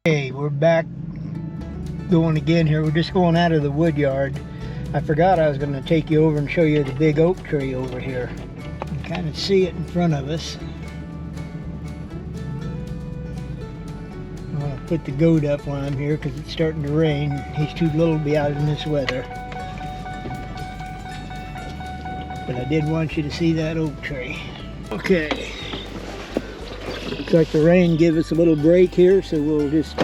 Okay, we're back going again here. We're just going out of the wood yard. I forgot I was going to take you over and show you the big oak tree over here. You can kind of see it in front of us. I'm going to put the goat up while I'm here because it's starting to rain. He's too little to be out in this weather. But I did want you to see that oak tree. Okay. Looks like the rain gave us a little break here, so we'll just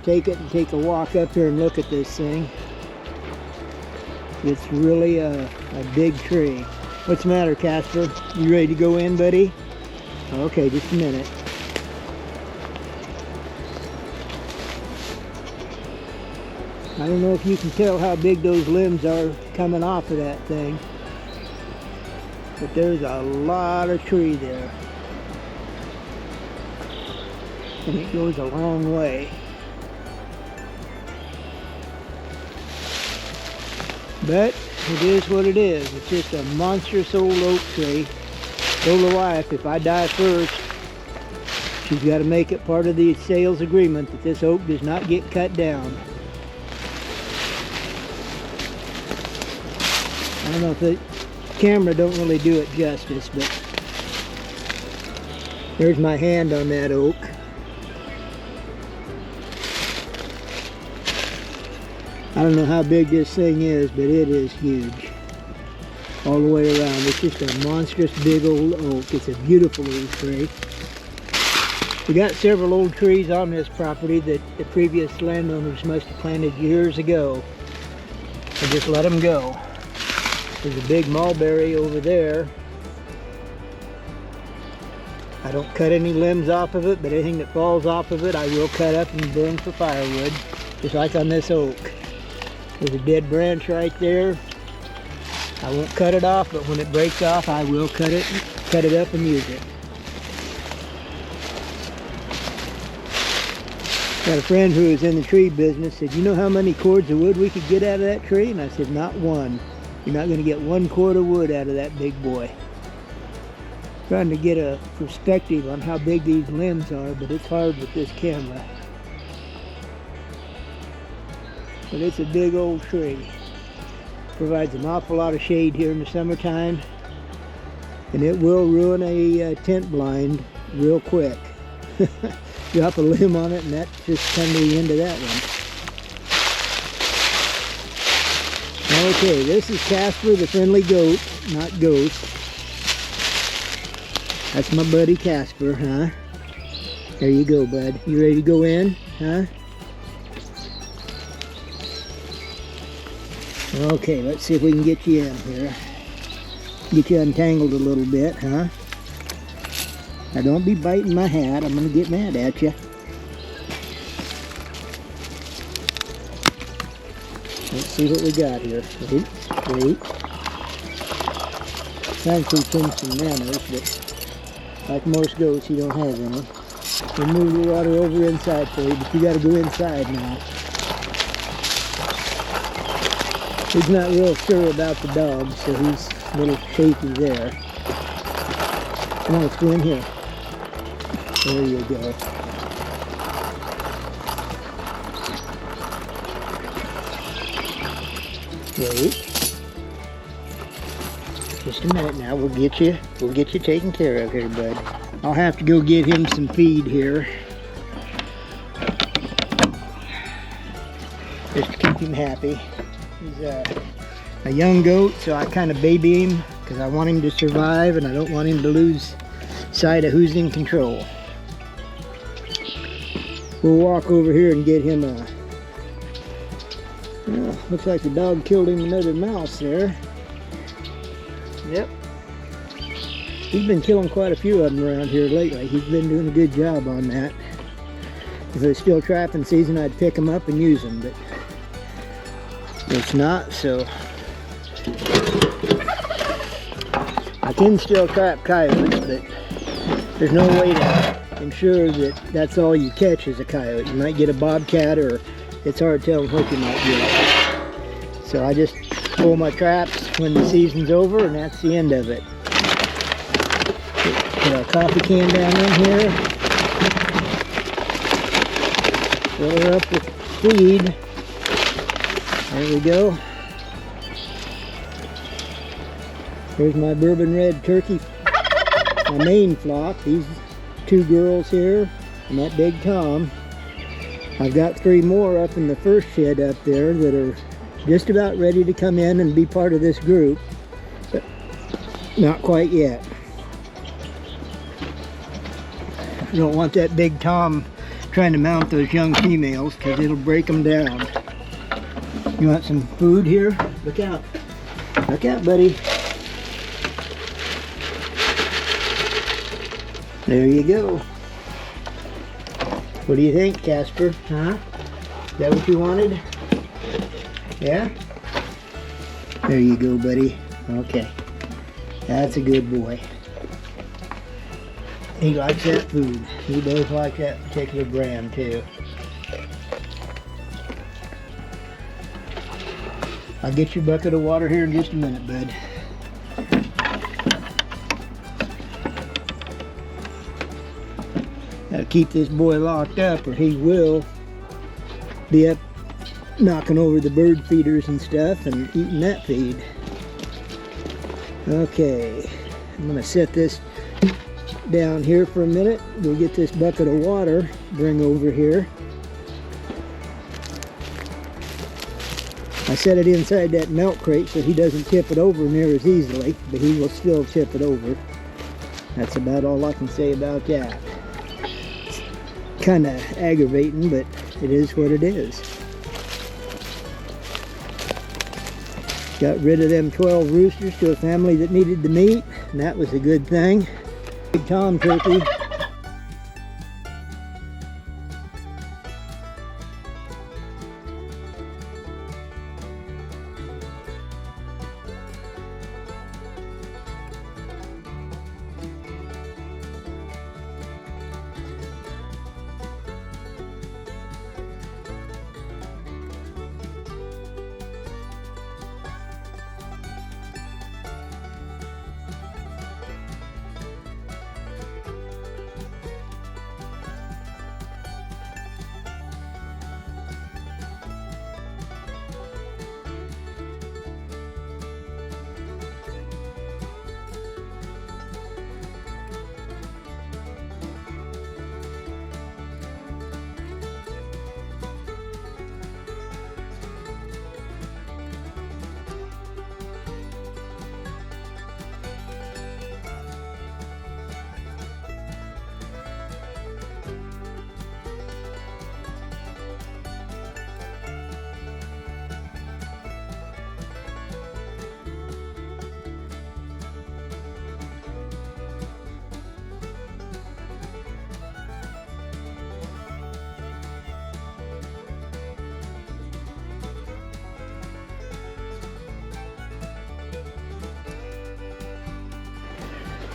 take it and take a walk up here and look at this thing. It's really a big tree. What's the matter, Casper? You ready to go in, buddy? Okay, just a minute. I don't know if you can tell how big those limbs are coming off of that thing, but there's a lot of tree there. And it goes a long way. But it is what it is. It's just a monstrous old oak tree. Told the wife, if I die first, she's got to make it part of the sales agreement that this oak does not get cut down. I don't know if the camera don't really do it justice, but there's my hand on that oak. I don't know how big this thing is, but it is huge. All the way around. It's just a monstrous big old oak. It's a beautiful old tree. We got several old trees on this property that the previous landowners must have planted years ago. And just let them go. There's a big mulberry over there. I don't cut any limbs off of it, but anything that falls off of it I will cut up and burn for firewood, just like on this oak. There's a dead branch right there. I won't cut it off, but when it breaks off, I will cut it up and use it. Got a friend who is in the tree business, said, you know how many cords of wood we could get out of that tree? And I said, not one. You're not going to get one cord of wood out of that big boy. Trying to get a perspective on how big these limbs are, but it's hard with this camera. But it's a big old tree. Provides an awful lot of shade here in the summertime. And it will ruin a tent blind real quick. Drop a limb on it and that's just kind of the end of that one. Okay, this is Casper the friendly goat, not ghost. That's my buddy Casper, huh? There you go, bud. You ready to go in, huh? Okay, let's see if we can get you in here. Get you untangled a little bit, huh? Now don't be biting my hat. I'm gonna get mad at you. Let's see what we got here. Wait. Trying to teach him some manners, but like most goats, he don't have any. We'll move the water over inside for you, but you gotta go inside now. He's not real sure about the dog, so he's a little shaky there. Come on, let's go in here. There you go. Wait. Just a minute now, we'll get you taken care of here, bud. I'll have to go get him some feed here. Just to keep him happy. He's a young goat, so I kind of baby him because I want him to survive and I don't want him to lose sight of who's in control. We'll walk over here and get him a... Well, looks like the dog killed him another mouse there. Yep. He's been killing quite a few of them around here lately. He's been doing a good job on that. If it was still trapping season, I'd pick them up and use them, but it's not, so I can still trap coyotes, but there's no way to ensure that that's all you catch is a coyote. You might get a bobcat, or it's hard telling what you might get. So I just pull my traps when the season's over, and that's the end of it. Put our coffee can down in here. Fill her up with feed. There we go. Here's my bourbon red turkey, my main flock. These 2 girls here and that big Tom. I've got 3 more up in the first shed up there that are just about ready to come in and be part of this group, but not quite yet. I don't want that big Tom trying to mount those young females because it'll break them down. You want some food here? Look out. Look out, buddy. There you go. What do you think, Casper? Huh? Is that what you wanted? Yeah? There you go, buddy. Okay. That's a good boy. He likes that food. He does like that particular brand, too. I'll get you a bucket of water here in just a minute, bud. Gotta keep this boy locked up or he will be up knocking over the bird feeders and stuff and eating that feed. Okay, I'm gonna set this down here for a minute. We'll get this bucket of water, bring over here. I set it inside that milk crate so he doesn't tip it over near as easily, but he will still tip it over. That's about all I can say about that. Kind of aggravating, but it is what it is. Got rid of them 12 roosters to a family that needed the meat, and that was a good thing. Big Tom turkey.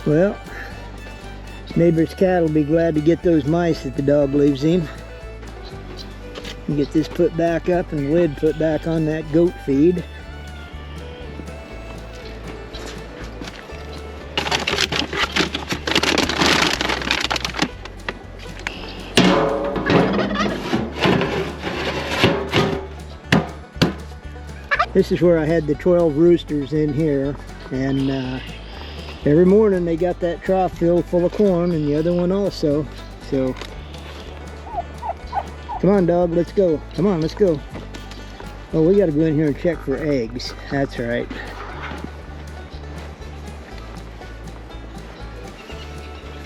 Well, neighbor's cat will be glad to get those mice that the dog leaves him. And get this put back up and the lid put back on that goat feed. This is where I had the 12 roosters in here, and every morning they got that trough filled full of corn, and the other one also. So, come on, dog, let's go. Come on, let's go. Oh, we got to go in here and check for eggs. That's right.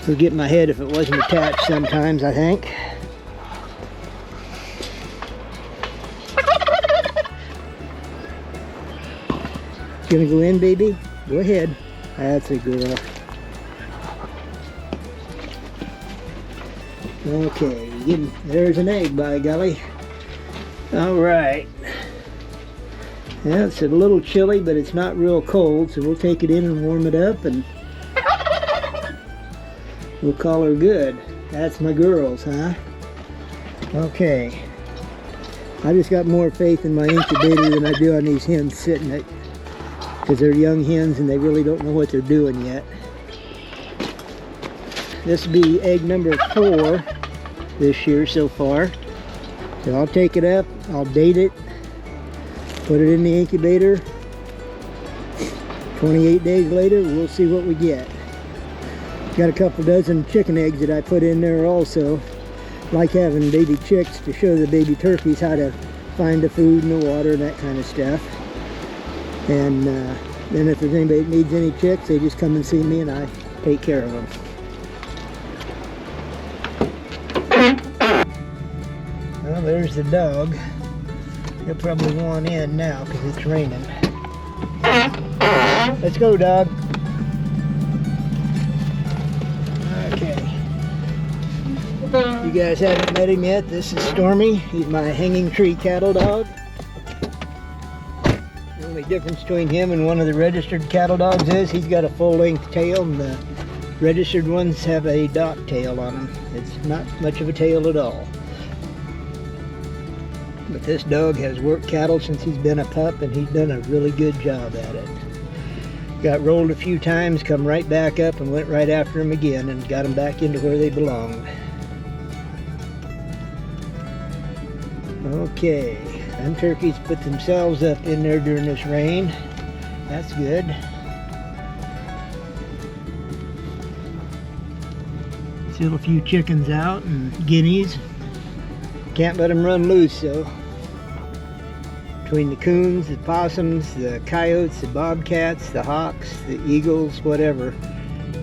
Would get in my head if it wasn't attached sometimes, I think. You gonna go in, baby? Go ahead. That's a girl. Okay, there's an egg, by golly. All right. Yeah, it's a little chilly, but it's not real cold, so we'll take it in and warm it up, and we'll call her good. That's my girls, huh? Okay. I just got more faith in my incubator than I do on these hens sitting at, because they're young hens and they really don't know what they're doing yet. This will be egg number 4 this year so far. So I'll take it up, I'll date it, put it in the incubator. 28 days later, we'll see what we get. Got a couple dozen chicken eggs that I put in there also. Like having baby chicks to show the baby turkeys how to find the food and the water and that kind of stuff. And then if there's anybody that needs any chicks, they just come and see me and I take care of them. Well, there's the dog. He'll probably want in now because it's raining. Let's go, dog. Okay. You guys haven't met him yet. This is Stormy. He's my hanging tree cattle dog. The only difference between him and one of the registered cattle dogs is he's got a full-length tail, and the registered ones have a dot tail on them. It's not much of a tail at all. But this dog has worked cattle since he's been a pup, and he's done a really good job at it. Got rolled a few times, come right back up and went right after him again and got them back into where they belonged. Okay, them turkeys put themselves up in there during this rain. That's good. Still a few chickens out and guineas. Can't let them run loose though. Between the coons, the possums, the coyotes, the bobcats, the hawks, the eagles, whatever,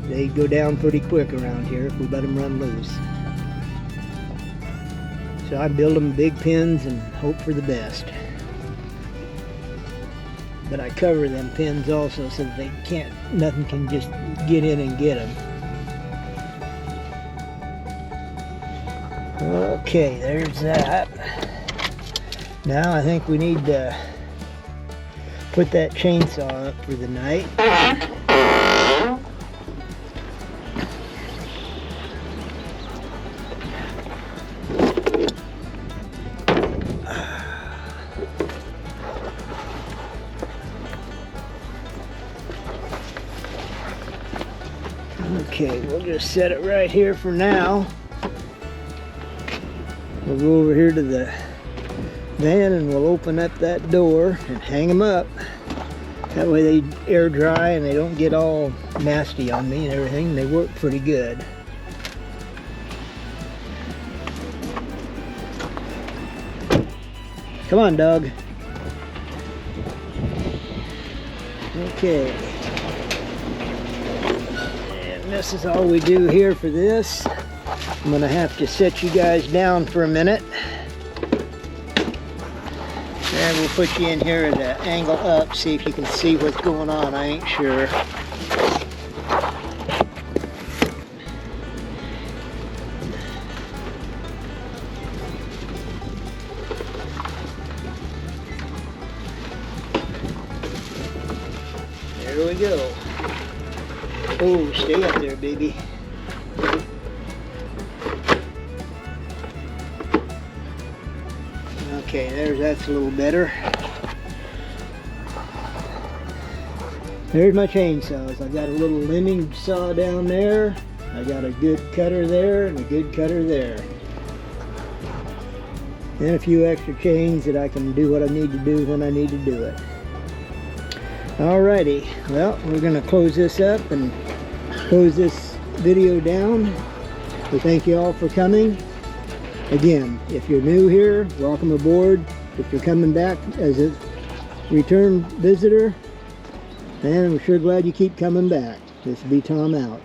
they go down pretty quick around here if we let them run loose. So I build them big pens and hope for the best. But I cover them pens also so that they can't, nothing can just get in and get them. Okay, there's that. Now I think we need to put that chainsaw up for the night. Okay, we'll just set it right here for now. We'll go over here to the van and we'll open up that door and hang them up. That way they air dry and they don't get all nasty on me and everything. They work pretty good. Come on, dog. Okay. And this is all we do here for this. I'm gonna have to set you guys down for a minute. And we'll put you in here at an angle up, see if you can see what's going on. I ain't sure. There we go. Oh, stay up there, baby. Okay, that's a little better. There's my chainsaws. I got a little limbing saw down there. I got a good cutter there and a good cutter there. And a few extra chains that I can do what I need to do when I need to do it. Alrighty, well, we're going to close this up and close this video down. We thank you all for coming. Again, if you're new here, welcome aboard. If you're coming back as a return visitor, man, I'm sure glad you keep coming back. This will be Tom out.